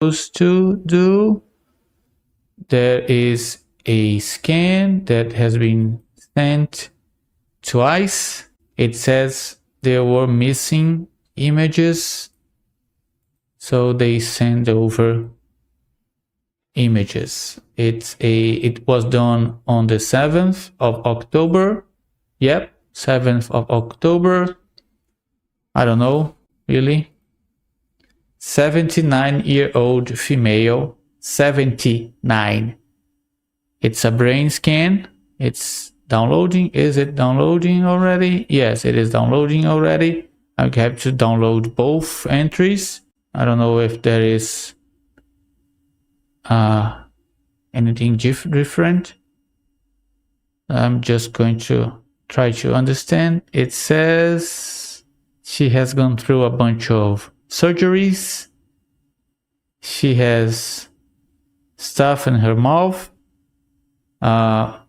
to do. There is a scan that has been sent twice. It says there were missing images, so they send over images. It was done on the 7th of October. Yep, 7th of October. I don't know, really. 79-year-old female, 79. It's a brain scan. It's downloading. Is it downloading already? Yes, it is downloading already. I have to download both entries. I don't know if there is anything different. I'm just going to try to understand. It says she has gone through a bunch of surgeries. She has stuff in her mouth,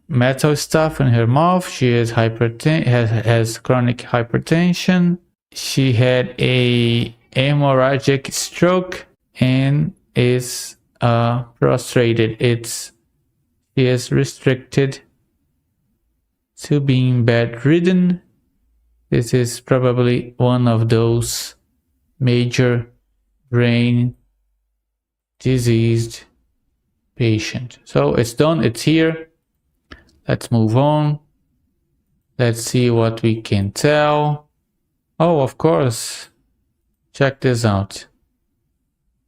metal stuff in her mouth. She has has chronic hypertension. She had a hemorrhagic stroke and is prostrated. She is restricted to being bedridden. This is probably one of those major brain diseased patient. So it's done, it's here. Let's move on. Let's see what we can tell. Oh, of course. Check this out.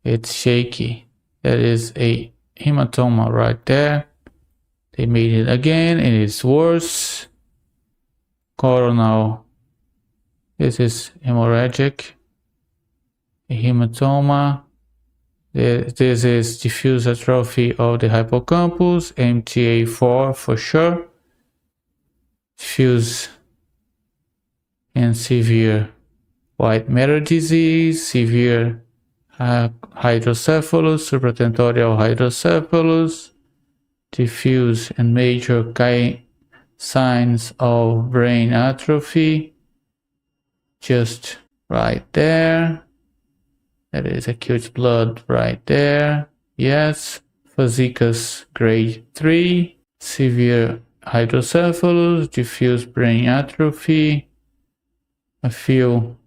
It's shaky. There is a hematoma right there. They made it again and it's worse. Coronal. This is hemorrhagic. A hematoma. This is diffuse atrophy of the hippocampus, MTA4 for sure. Diffuse and severe white matter disease, severe hydrocephalus, supratentorial hydrocephalus, diffuse and major signs of brain atrophy, just right there. That is acute blood right there. Yes. Fazekas grade 3. Severe hydrocephalus. Diffuse brain atrophy. A few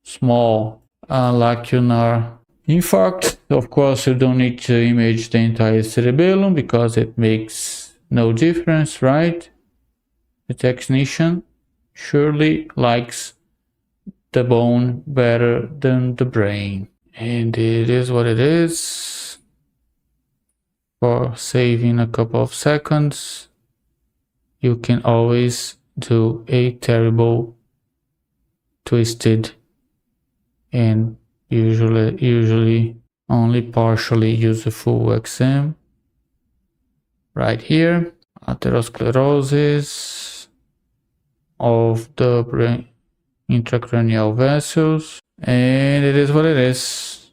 small lacunar infarcts. Of course, you don't need to image the entire cerebellum because it makes no difference, right? The technician surely likes the bone better than the brain, and it is what it is. For saving a couple of seconds, you can always do a terrible twisted and usually only partially useful exam. Right here, atherosclerosis of the brain, intracranial vessels, and it is what it is.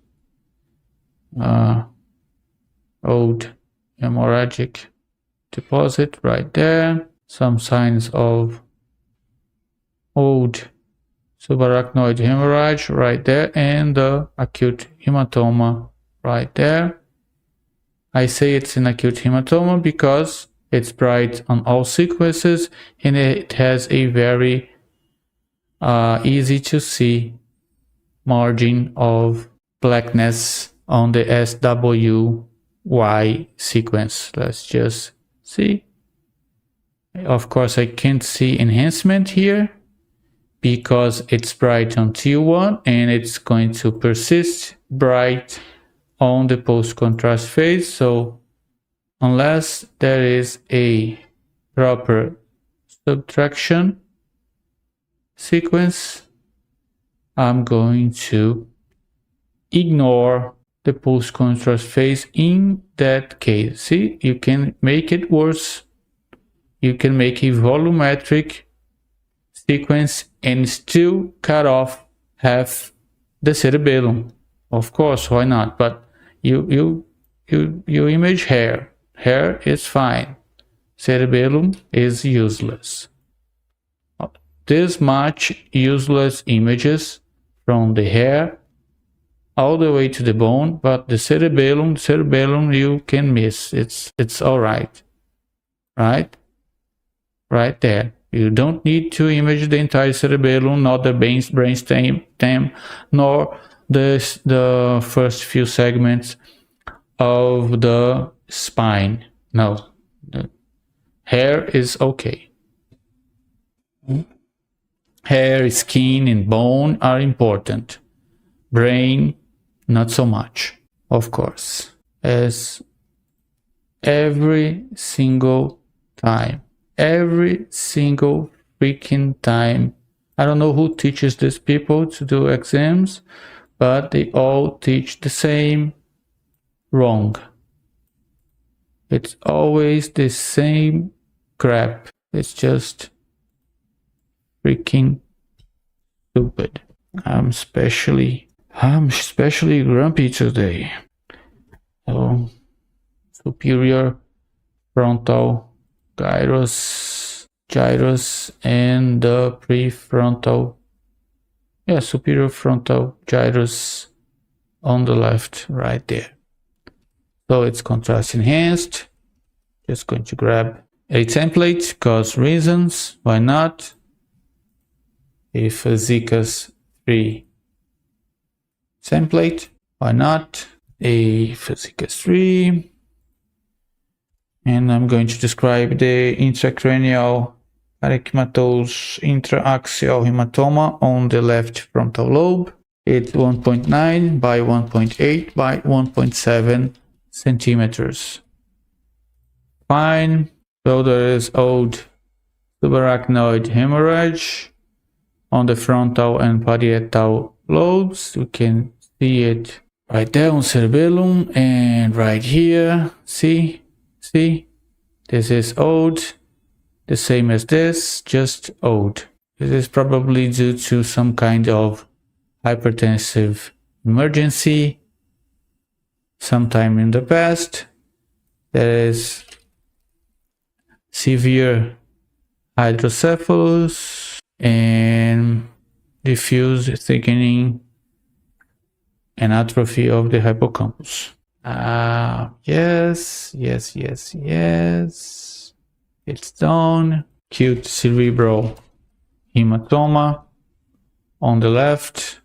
Old hemorrhagic deposit right there. Some signs of old subarachnoid hemorrhage right there, and the acute hematoma right there. I say it's an acute hematoma because it's bright on all sequences and it has a very easy to see margin of blackness on the SWI sequence. Let's just see. Of course, I can't see enhancement here because it's bright on T1 and it's going to persist bright on the post-contrast phase. So unless there is a proper subtraction sequence, I'm going to ignore the post-contrast phase in that case. See, you can make it worse. You can make a volumetric sequence and still cut off half the cerebellum. Of course, why not? But you image hair. Hair is fine. Cerebellum is useless. This much useless images from the hair all the way to the bone, but the cerebellum you can miss. It's all right, right there. You don't need to image the entire cerebellum, not the brainstem, nor the first few segments of the spine. No, the hair is okay. Hair, skin, and bone are important. Brain, not so much, of course, as every single time. Every single freaking time. I don't know who teaches these people to do exams, but they all teach the same wrong. It's always the same crap. It's just freaking stupid. I'm especially grumpy today. So, superior frontal gyrus, and the prefrontal, superior frontal gyrus on the left, right there. So it's contrast enhanced. Just going to grab a template because reasons, why not? A Fazekas 3 template, why not? A Fazekas 3. And I'm going to describe the intracranial erythematous intra-axial hematoma on the left frontal lobe. It's 1.9 by 1.8 by 1.7 centimeters. Fine. So there is old subarachnoid hemorrhage on the frontal and parietal lobes. You can see it right there on cerebellum and right here. See, this is old, the same as this, just old. This is probably due to some kind of hypertensive emergency sometime in the past. There is severe hydrocephalus and diffuse thickening and atrophy of the hippocampus. Yes. It's done. Acute cerebral hematoma on the left.